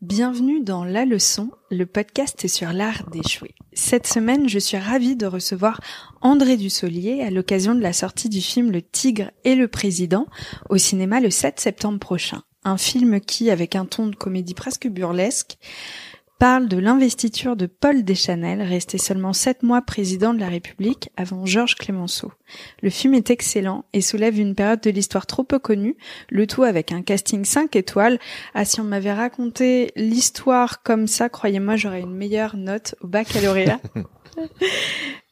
Bienvenue dans La Leçon, le podcast sur l'art d'échouer. Cette semaine, je suis ravie de recevoir André Dussolier à l'occasion de la sortie du film Le Tigre et le Président au cinéma le 7 septembre prochain. Un film qui, avec un ton de comédie presque burlesque, parle de l'investiture de Paul Deschanel, resté seulement 7 mois président de la République avant Georges Clemenceau. Le film est excellent et soulève une période de l'histoire trop peu connue, le tout avec un casting 5 étoiles. Ah, si on m'avait raconté l'histoire comme ça, croyez-moi, j'aurais une meilleure note au baccalauréat.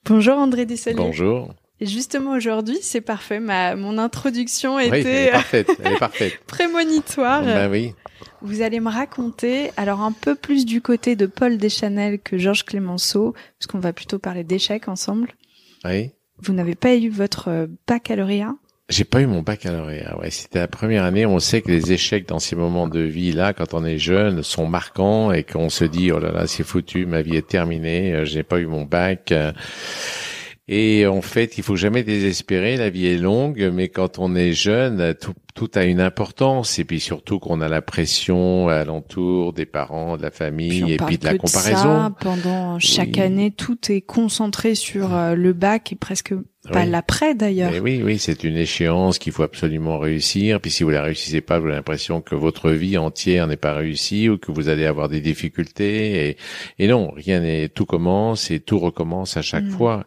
Bonjour André Dussolier. Bonjour. Et justement aujourd'hui, c'est parfait, mon introduction était elle est parfaite. Prémonitoire. Ben oui. Vous allez me raconter, alors un peu plus du côté de Paul Deschanel que Georges Clemenceau, parce qu'on va plutôt parler d'échecs ensemble. Oui. Vous n'avez pas eu votre baccalauréat? J'ai pas eu mon baccalauréat, ouais. C'était la première année. On sait que les échecs dans ces moments de vie là, quand on est jeune, sont marquants et qu'on se dit, oh là là, c'est foutu, ma vie est terminée, j'ai pas eu mon bac. Et en fait, il faut jamais désespérer, la vie est longue, mais quand on est jeune, tout a une importance, et puis surtout qu'on a la pression alentour des parents, de la famille, et puis de la comparaison. Ça, pendant chaque année, tout est concentré sur le bac et presque pas l'après d'ailleurs. Mais oui, c'est une échéance qu'il faut absolument réussir. Puis si vous la réussissez pas, vous avez l'impression que votre vie entière n'est pas réussie ou que vous allez avoir des difficultés. Et non, rien n'est, tout commence et tout recommence à chaque fois.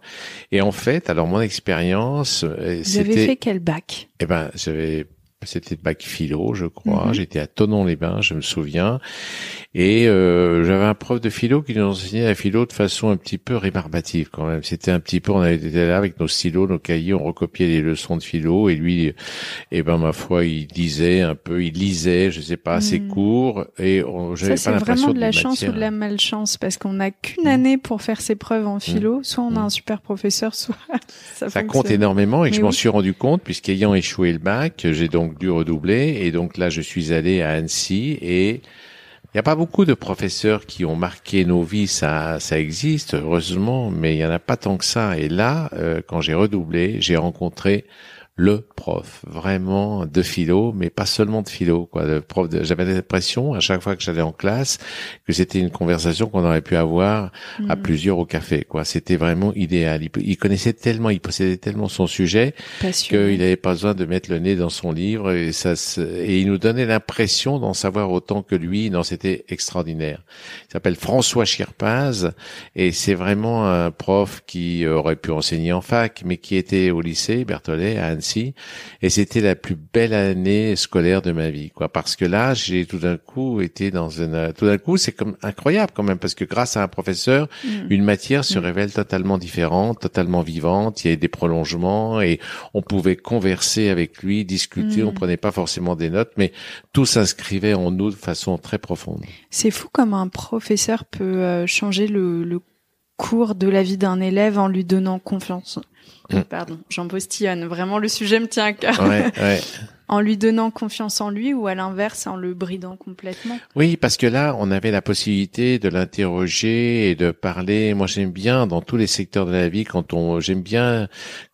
Et en fait, alors mon expérience, vous avez fait quel bac? C'était le bac philo, je crois. J'étais à Thonon-les-Bains, je me souviens. Et j'avais un prof de philo qui nous enseignait la philo de façon un petit peu rébarbative quand même. C'était un petit peu, on était là avec nos stylos, nos cahiers, on recopiait les leçons de philo. Et lui, ma foi, il lisait, je sais pas, ses cours. Et j'avais pas l'impression de c'est vraiment de la chance ou de la malchance, parce qu'on n'a qu'une année pour faire ses preuves en philo. Soit on a un super professeur, soit ça compte énormément. Et je m'en suis rendu compte, puisqu'ayant échoué le bac, j'ai donc dû redoubler. Et donc là, je suis allé à Annecy et il n'y a pas beaucoup de professeurs qui ont marqué nos vies, ça existe, heureusement, mais il n'y en a pas tant que ça. Et là, quand j'ai redoublé, j'ai rencontré le prof, vraiment de philo, mais pas seulement de philo, quoi. J'avais l'impression, à chaque fois que j'allais en classe, que c'était une conversation qu'on aurait pu avoir à plusieurs au café, quoi. C'était vraiment idéal. Il possédait tellement son sujet qu'il n'avait pas besoin de mettre le nez dans son livre et il nous donnait l'impression d'en savoir autant que lui. Non, c'était extraordinaire. Il s'appelle François Schirpaz et c'est vraiment un prof qui aurait pu enseigner en fac, mais qui était au lycée Berthollet à Annecy. Et c'était la plus belle année scolaire de ma vie, quoi. Parce que là, j'ai tout d'un coup c'est comme incroyable quand même, parce que grâce à un professeur, une matière se révèle totalement différente, totalement vivante. Il y a des prolongements et on pouvait converser avec lui, discuter. On prenait pas forcément des notes, mais tout s'inscrivait en nous de façon très profonde. C'est fou comme un professeur peut changer le cours de la vie d'un élève en lui donnant confiance. Pardon, j'en postillonne. Vraiment, le sujet me tient à cœur. Ouais. En lui donnant confiance en lui ou à l'inverse, en le bridant complètement? Oui, parce que là, on avait la possibilité de l'interroger et de parler. Moi, j'aime bien, dans tous les secteurs de la vie, j'aime bien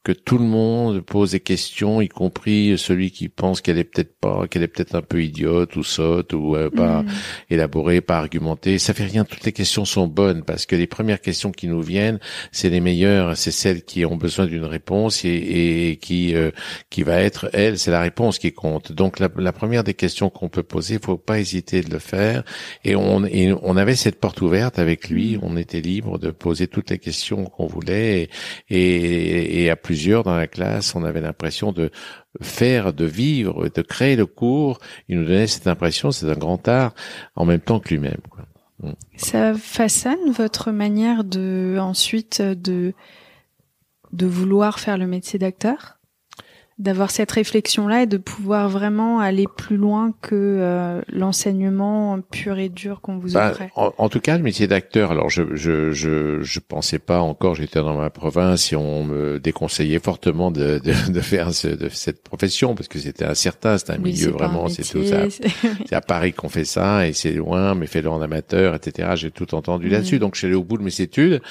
que tout le monde pose des questions, y compris celui qui pense qu'elle est peut-être un peu idiote ou sotte ou pas élaborée, pas argumentée. Ça fait rien. Toutes les questions sont bonnes parce que les premières questions qui nous viennent, c'est les meilleures. C'est celles qui ont besoin d'une réponse et qui va être, c'est la réponse qui compte. Donc la première des questions qu'on peut poser, il faut pas hésiter de le faire. Et on avait cette porte ouverte avec lui. On était libre de poser toutes les questions qu'on voulait et à plusieurs dans la classe, on avait l'impression de vivre, de créer le cours. Il nous donnait cette impression, c'est un grand art en même temps que lui-même, quoi. Ça façonne votre manière ensuite de vouloir faire le métier d'acteur? D'avoir cette réflexion-là et de pouvoir vraiment aller plus loin que l'enseignement pur et dur qu'on vous offrait. En tout cas, le métier d'acteur, alors je pensais pas encore, j'étais dans ma province et on me déconseillait fortement de faire de cette profession parce que c'était incertain, c'est un milieu vraiment, c'est tout ça. C'est à Paris qu'on fait ça et c'est loin, mais fais-le en amateur, etc. J'ai tout entendu là-dessus, donc je suis allé au bout de mes études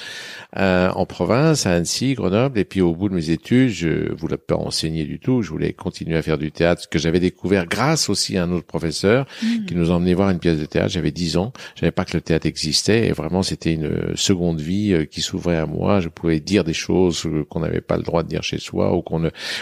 en province, à Annecy, Grenoble, et puis au bout de mes études, je voulais pas enseigner du du tout. Je voulais continuer à faire du théâtre, ce que j'avais découvert grâce aussi à un autre professeur qui nous emmenait voir une pièce de théâtre. J'avais 10 ans. Je savais pas que le théâtre existait et vraiment c'était une seconde vie qui s'ouvrait à moi. Je pouvais dire des choses qu'on n'avait pas le droit de dire chez soi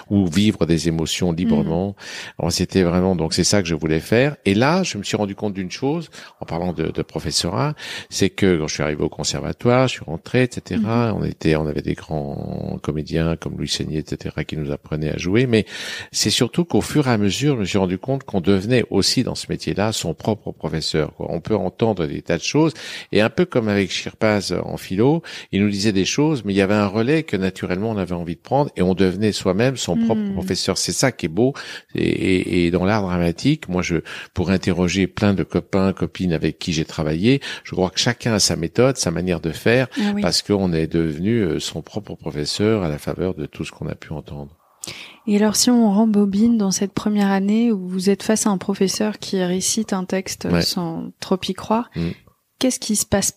ou vivre des émotions librement. Alors c'était vraiment, donc c'est ça que je voulais faire. Et là, je me suis rendu compte d'une chose, en parlant de professorat, c'est que quand je suis arrivé au conservatoire, je suis rentré, etc. On avait des grands comédiens comme Louis Seigné, etc., qui nous apprenaient à jouer. Mais c'est surtout qu'au fur et à mesure, je me suis rendu compte qu'on devenait aussi dans ce métier-là son propre professeur, quoi. On peut entendre des tas de choses. Et un peu comme avec Schirpaz en philo, il nous disait des choses, mais il y avait un relais que naturellement on avait envie de prendre et on devenait soi-même son propre professeur. C'est ça qui est beau. Et dans l'art dramatique, moi, pour interroger plein de copains, copines avec qui j'ai travaillé, je crois que chacun a sa méthode, sa manière de faire, parce qu'on est devenu son propre professeur à la faveur de tout ce qu'on a pu entendre. Et alors, si on rembobine dans cette première année où vous êtes face à un professeur qui récite un texte sans trop y croire, qu'est-ce qui se passe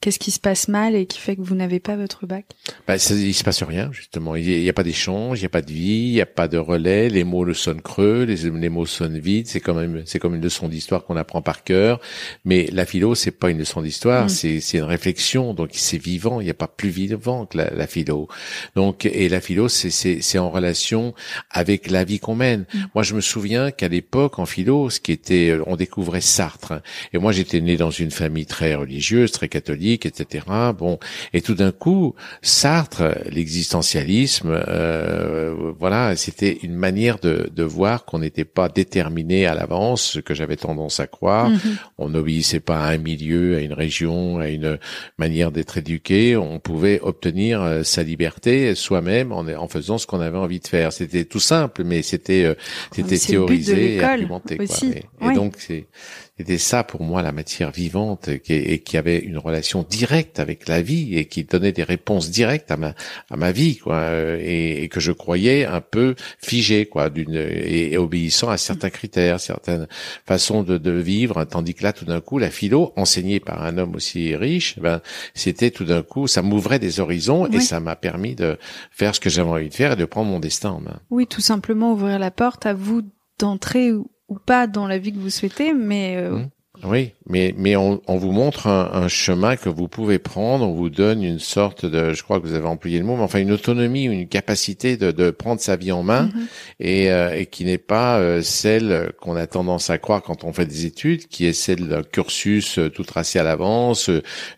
qu'est-ce qui se passe mal et qui fait que vous n'avez pas votre bac? Il se passe rien, justement. Il y a pas d'échange, il y a pas de vie, il y a pas de relais. Les mots sonnent creux, les mots sonnent vides. C'est comme une leçon d'histoire qu'on apprend par cœur. Mais la philo, c'est pas une leçon d'histoire, c'est une réflexion. Donc c'est vivant. Il n'y a pas plus vivant que la philo. Donc et la philo, c'est en relation avec la vie qu'on mène. Moi, je me souviens qu'à l'époque en philo, on découvrait Sartre. Et moi, j'étais né dans une famille très religieuse, très catholique, etc. Bon, et tout d'un coup, Sartre, l'existentialisme, voilà, c'était une manière de voir qu'on n'était pas déterminé à l'avance, ce que j'avais tendance à croire. On n'obéissait pas à un milieu, à une région, à une manière d'être éduqué. On pouvait obtenir sa liberté soi-même en faisant ce qu'on avait envie de faire. C'était tout simple, mais c'était théorisé et argumenté, quoi. Et donc c'était ça pour moi la matière vivante et qui avait une relation directe avec la vie et qui donnait des réponses directes à ma vie, quoi, et que je croyais un peu figées, quoi, et obéissant à certains critères, certaines façons de vivre, tandis que là tout d'un coup la philo enseignée par un homme aussi riche, c'était tout d'un coup ça m'ouvrait des horizons et ça m'a permis de faire ce que j'avais envie de faire et de prendre mon destin en main. Oui, tout simplement ouvrir la porte à vous d'entrer ou pas dans la vie que vous souhaitez, mais oui, mais on vous montre un chemin que vous pouvez prendre, on vous donne une sorte de, je crois que vous avez employé le mot, mais enfin une autonomie, une capacité de prendre sa vie en main et qui n'est pas celle qu'on a tendance à croire quand on fait des études, qui est celle d'un cursus tout tracé à l'avance,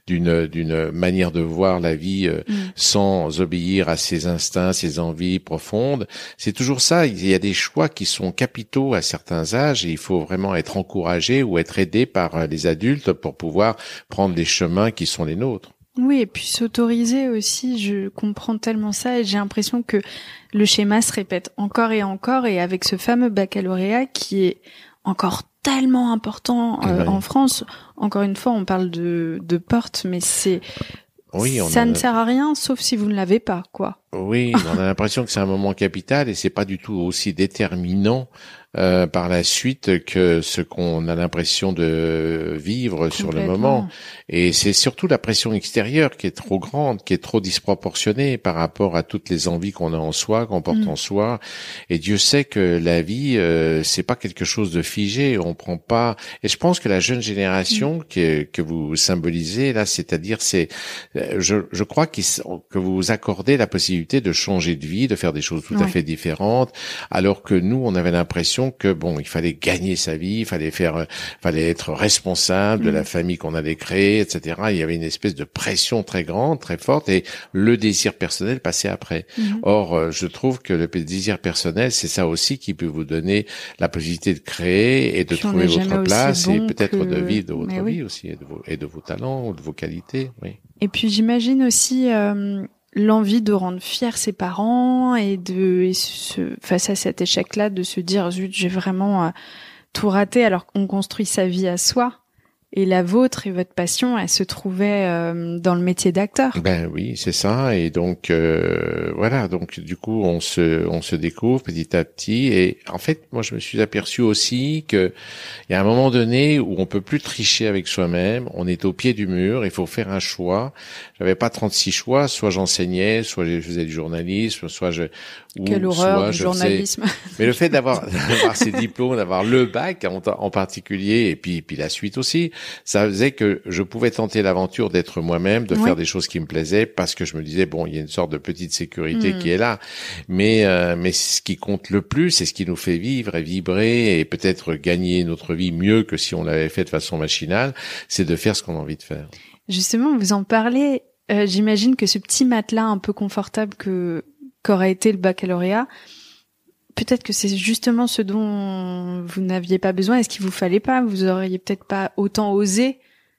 d'une manière de voir la vie sans obéir à ses instincts, ses envies profondes. C'est toujours ça, il y a des choix qui sont capitaux à certains âges et il faut vraiment être encouragé ou être aidé par les adultes pour pouvoir prendre les chemins qui sont les nôtres. Oui, et puis s'autoriser aussi, je comprends tellement ça et j'ai l'impression que le schéma se répète encore et avec ce fameux baccalauréat qui est encore tellement important en France. Encore une fois, on parle de porte, mais ça ne sert à rien sauf si vous ne l'avez pas, quoi. Oui, on a l'impression que c'est un moment capital et c'est pas du tout aussi déterminant par la suite que ce qu'on a l'impression de vivre sur le moment. Et c'est surtout la pression extérieure qui est trop grande, qui est trop disproportionnée par rapport à toutes les envies qu'on a en soi, qu'on porte en soi. Et Dieu sait que la vie, c'est pas quelque chose de figé. On prend pas. Et je pense que la jeune génération que vous symbolisez là, c'est-à-dire je crois que vous accordez la possibilité de changer de vie, de faire des choses tout à fait différentes, alors que nous, on avait l'impression que il fallait gagner sa vie, il fallait être responsable de la famille qu'on allait créer, etc. Il y avait une espèce de pression très grande, très forte, et le désir personnel passait après. Or, je trouve que le désir personnel, c'est ça aussi qui peut vous donner la possibilité de créer et de trouver votre place et peut-être de vivre de votre vie aussi et de vos talents ou de vos qualités. Oui. Et puis j'imagine aussi l'envie de rendre fiers ses parents et face à cet échec-là, de se dire zut, j'ai vraiment tout raté alors qu'on construit sa vie à soi. Et la vôtre et votre passion, elle se trouvait dans le métier d'acteur. Ben oui, c'est ça. Et donc voilà. Donc du coup, on se découvre petit à petit. Et en fait, moi, je me suis aperçu aussi que il y a un moment donné où on peut plus tricher avec soi-même. On est au pied du mur. Il faut faire un choix. J'avais pas 36 choix. Soit j'enseignais, soit je faisais du journalisme, Quelle horreur du journalisme. Mais le fait d'avoir ces diplômes, d'avoir le bac en particulier, et puis la suite aussi, ça faisait que je pouvais tenter l'aventure d'être moi-même, de faire des choses qui me plaisaient, parce que je me disais bon, il y a une sorte de petite sécurité qui est là. Mais ce qui compte le plus, c'est ce qui nous fait vivre et vibrer et peut-être gagner notre vie mieux que si on l'avait fait de façon machinale, c'est de faire ce qu'on a envie de faire. Justement, vous en parlez. J'imagine que ce petit matelas un peu confortable qu'aurait été le baccalauréat, peut-être que c'est justement ce dont vous n'aviez pas besoin. Est-ce qu'il vous fallait pas? Vous auriez peut-être pas autant osé?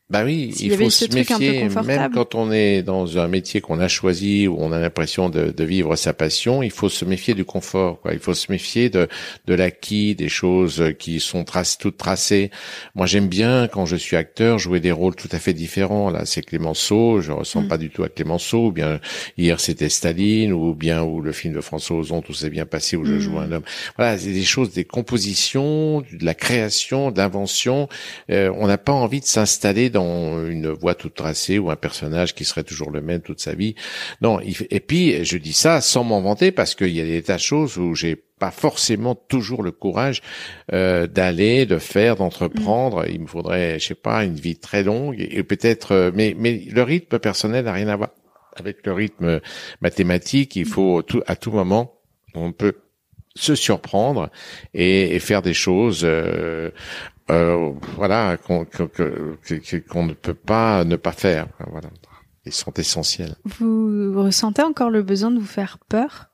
Bah oui, il faut se méfier, même quand on est dans un métier qu'on a choisi, où on a l'impression de vivre sa passion, il faut se méfier du confort, quoi. Il faut se méfier de l'acquis, des choses qui sont toutes tracées. Moi, j'aime bien, quand je suis acteur, jouer des rôles tout à fait différents. Là, c'est Clémenceau, je ressemble pas du tout à Clémenceau, ou bien hier c'était Staline, ou le film de François Ozon, Tout s'est bien passé, où je joue un homme. Voilà, c'est des choses, des compositions, de la création, de l'invention. On n'a pas envie de s'installer dans une voie toute tracée ou un personnage qui serait toujours le même toute sa vie. Non, et puis je dis ça sans m'en vanter, parce qu'il y a des tas de choses où j'ai pas forcément toujours le courage d'aller, de faire, d'entreprendre. Il me faudrait, je sais pas, une vie très longue et peut-être, mais le rythme personnel n'a rien à voir avec le rythme mathématique. Il faut à tout moment, on peut se surprendre et faire des choses. Voilà, qu'on ne peut pas ne pas faire. Voilà, ils sont essentiels. Vous ressentez encore le besoin de vous faire peur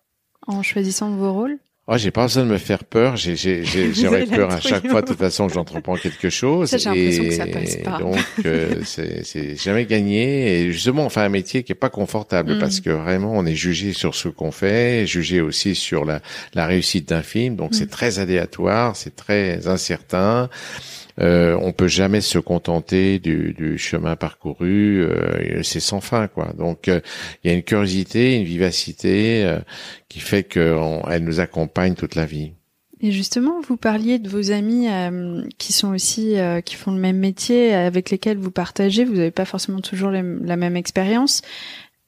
en choisissant vos rôles? Oh, j'ai pas besoin de me faire peur. J'aurais peur à chaque fois, de toute façon, que j'entreprends quelque chose. Ça, j'ai l'impression que ça passe pas. Donc, c'est jamais gagné. Et justement, on fait un métier qui est pas confortable, parce que vraiment, on est jugé sur ce qu'on fait, jugé aussi sur la réussite d'un film. Donc, c'est très aléatoire, c'est très incertain. On peut jamais se contenter du chemin parcouru, c'est sans fin, quoi. Donc il y a une curiosité, une vivacité qui fait qu'elle nous accompagne toute la vie. Et justement, vous parliez de vos amis qui sont aussi qui font le même métier, avec lesquels vous partagez. Vous n'avez pas forcément toujours la même expérience.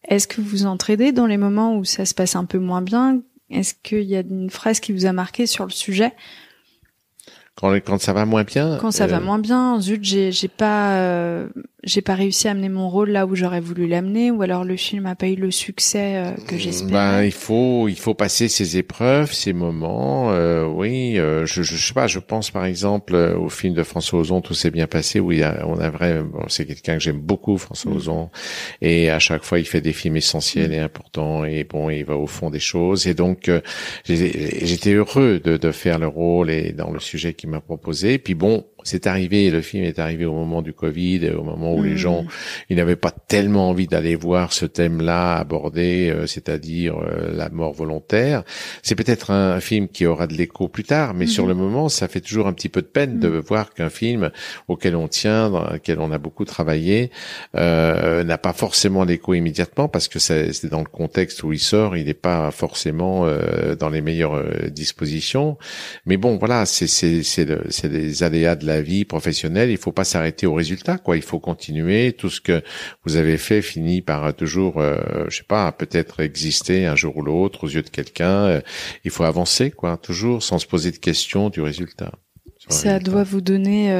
Est-ce que vous entraidez dans les moments où ça se passe un peu moins bien? Est-ce qu'il y a une phrase qui vous a marqué sur le sujet? Quand ça va moins bien. Quand ça va moins bien, zut, j'ai pas réussi à amener mon rôle là où j'aurais voulu l'amener, ou alors le film a pas eu le succès que j'espérais. Il faut passer ces épreuves, ces moments. Oui, je sais pas. Je pense par exemple au film de François Ozon, Tout s'est bien passé, où c'est quelqu'un que j'aime beaucoup, François Ozon, et à chaque fois il fait des films essentiels et importants, et bon, il va au fond des choses. Et donc j'étais heureux de faire le rôle et dans le sujet qu'il m'a proposé. Puis bon, le film est arrivé au moment du Covid, au moment où les gens, ils n'avaient pas tellement envie d'aller voir ce thème-là abordé, c'est-à-dire la mort volontaire. C'est peut-être un film qui aura de l'écho plus tard, mais sur le moment, ça fait toujours un petit peu de peine de voir qu'un film auquel on tient, dans lequel on a beaucoup travaillé, n'a pas forcément l'écho immédiatement, parce que c'est dans le contexte où il sort, il n'est pas forcément dans les meilleures dispositions. Mais bon, voilà, c'est les aléas de la vie professionnelle. Il faut pas s'arrêter au résultat, quoi. Il faut continuer. Tout ce que vous avez fait finit par toujours, je sais pas, peut-être exister un jour ou l'autre aux yeux de quelqu'un. Il faut avancer, quoi, toujours sans se poser de questions du résultat. Ça doit vous donner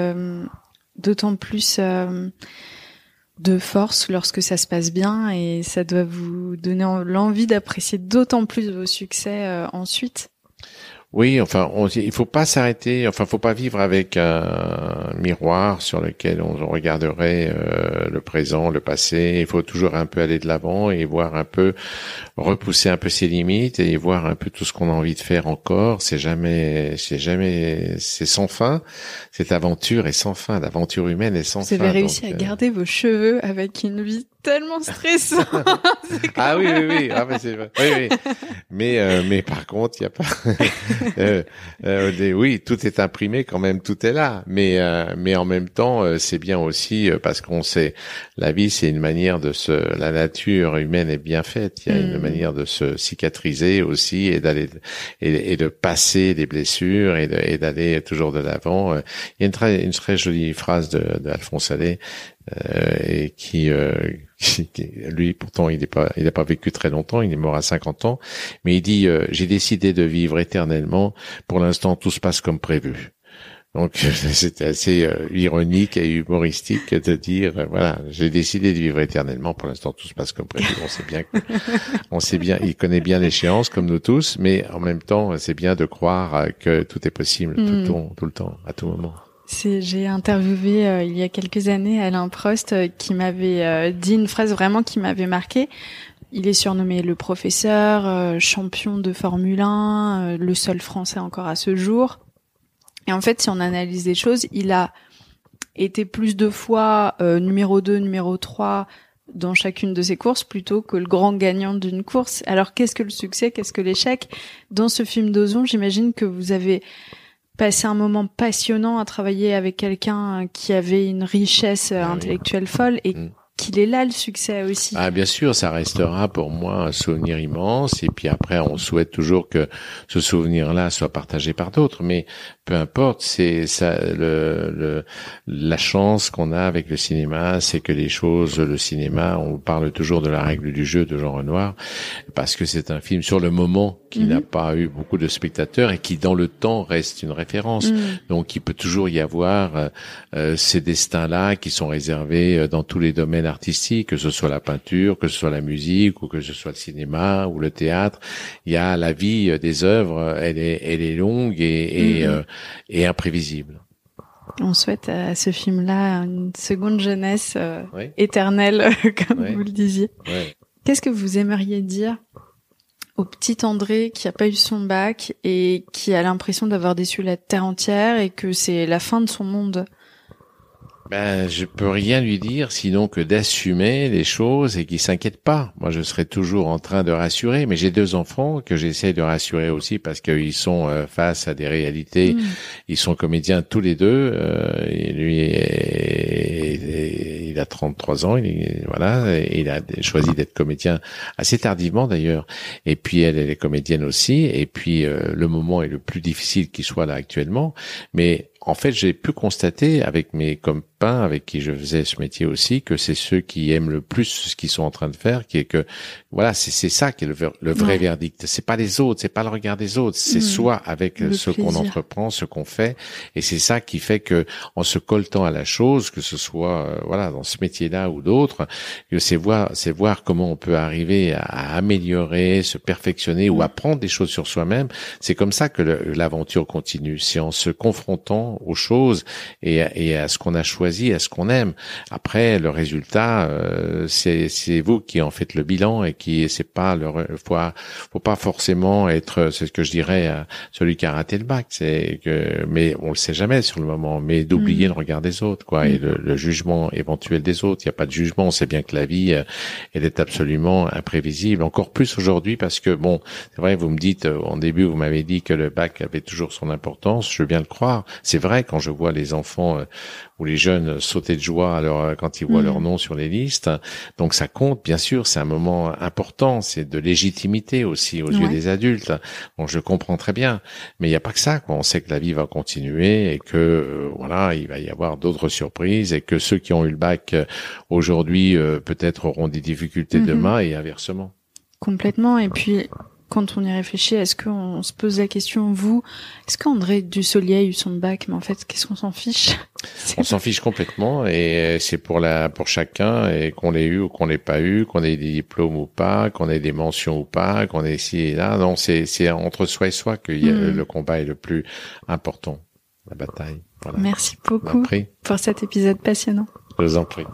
d'autant plus de force lorsque ça se passe bien, et ça doit vous donner l'envie d'apprécier d'autant plus vos succès ensuite. Oui, enfin, il faut pas s'arrêter, enfin, faut pas vivre avec un miroir sur lequel on regarderait le présent, le passé. Il faut toujours un peu aller de l'avant et voir un peu, repousser un peu ses limites et voir un peu tout ce qu'on a envie de faire encore. C'est sans fin. Cette aventure est sans fin. L'aventure humaine est sans fin. Vous avez réussi à garder vos cheveux avec une vie tellement stressant. Ah oui, oui, oui. Ah, mais c'est vrai. Oui, oui. Mais par contre, il y a pas. Oui, tout est imprimé quand même, tout est là. Mais en même temps, c'est bien aussi parce qu'on sait, la vie, c'est une manière la nature humaine est bien faite. Il y a une manière de se cicatriser aussi et d'aller et de passer les blessures et d'aller toujours de l'avant. Il y a une très jolie phrase d'Alphonse Allais. Et qui lui pourtant il n'a pas vécu très longtemps, il est mort à 50 ans, mais il dit j'ai décidé de vivre éternellement, pour l'instant tout se passe comme prévu. Donc c'était assez ironique et humoristique de dire voilà, j'ai décidé de vivre éternellement, pour l'instant tout se passe comme prévu. On sait bien, il connaît bien l'échéance comme nous tous, mais en même temps c'est bien de croire que tout est possible tout le temps, à tout moment. J'ai interviewé il y a quelques années Alain Prost qui m'avait dit une phrase vraiment qui m'avait marquée. Il est surnommé le professeur, champion de Formule 1, le seul Français encore à ce jour. Et en fait, si on analyse les choses, il a été plus de fois numéro 2, numéro 3 dans chacune de ses courses plutôt que le grand gagnant d'une course. Alors qu'est-ce que le succès, qu'est-ce que l'échec? Dans ce film d'Ozon, j'imagine que vous avez passé un moment passionnant à travailler avec quelqu'un qui avait une richesse intellectuelle folle et qu'il est là le succès aussi. Ah bien sûr, ça restera pour moi un souvenir immense et puis après on souhaite toujours que ce souvenir-là soit partagé par d'autres, mais peu importe, c'est ça la chance qu'on a avec le cinéma, c'est que le cinéma, on parle toujours de la règle du jeu de Jean Renoir parce que c'est un film sur le moment qui n'a pas eu beaucoup de spectateurs et qui dans le temps reste une référence. Donc il peut toujours y avoir ces destins-là qui sont réservés dans tous les domaines artistique, que ce soit la peinture, que ce soit la musique, ou que ce soit le cinéma ou le théâtre. Il y a la vie des œuvres, elle est longue et imprévisible. On souhaite à ce film-là une seconde jeunesse éternelle, comme vous le disiez. Oui. Qu'est-ce que vous aimeriez dire au petit André qui a pas eu son bac et qui a l'impression d'avoir déçu la terre entière et que c'est la fin de son monde? Ben, je peux rien lui dire sinon que d'assumer les choses et qu'il s'inquiète pas. Moi, je serai toujours en train de rassurer, mais j'ai 2 enfants que j'essaie de rassurer aussi parce qu'ils sont face à des réalités. Ils sont comédiens tous les deux. Et lui, il a 33 ans. Il a choisi d'être comédien assez tardivement d'ailleurs. Et puis elle est comédienne aussi. Et puis le moment est le plus difficile qui soit là actuellement. Mais en fait, j'ai pu constater avec mes copains avec qui je faisais ce métier aussi que c'est ceux qui aiment le plus ce qu'ils sont en train de faire, qui est que voilà, c'est ça qui est le vrai verdict. C'est pas les autres, c'est pas le regard des autres, c'est soit avec ce qu'on entreprend, ce qu'on fait, et c'est ça qui fait que en se coltant à la chose, que ce soit dans ce métier-là ou d'autres, que c'est voir comment on peut arriver à améliorer, se perfectionner ou apprendre des choses sur soi-même. C'est comme ça que l'aventure continue. C'est en se confrontant aux choses et à ce qu'on a choisi, à ce qu'on aime. Après, le résultat, c'est vous qui en faites le bilan et qui c'est pas faut pas forcément être, c'est ce que je dirais, celui qui a raté le bac. Mais on le sait jamais sur le moment. Mais d'oublier le regard des autres, quoi, et le jugement éventuel des autres. Il y a pas de jugement. On sait bien que la vie, elle est absolument imprévisible. Encore plus aujourd'hui parce que bon, c'est vrai. Vous me dites en début, vous m'avez dit que le bac avait toujours son importance. Je veux bien le croire. C'est vrai quand je vois les enfants ou les jeunes sauter de joie quand ils voient leur nom sur les listes. Donc ça compte, bien sûr, c'est un moment important, c'est de légitimité aussi aux yeux des adultes. Donc je comprends très bien, mais il n'y a pas que ça, quoi. On sait que la vie va continuer et que il va y avoir d'autres surprises et que ceux qui ont eu le bac aujourd'hui peut-être auront des difficultés demain et inversement. Complètement. Et puis quand on y réfléchit, est-ce qu'on se pose la question, est-ce qu'André Dussolier a eu son bac, mais en fait, qu'est-ce qu'on s'en fiche? On s'en fiche complètement et c'est pour chacun, et qu'on l'ait eu ou qu'on l'ait pas eu, qu'on ait des diplômes ou pas, qu'on ait des mentions ou pas, qu'on ait ici et là. Non, c'est entre soi et soi que le combat est le plus important, la bataille. Voilà. Merci beaucoup pour cet épisode passionnant. Je vous en prie.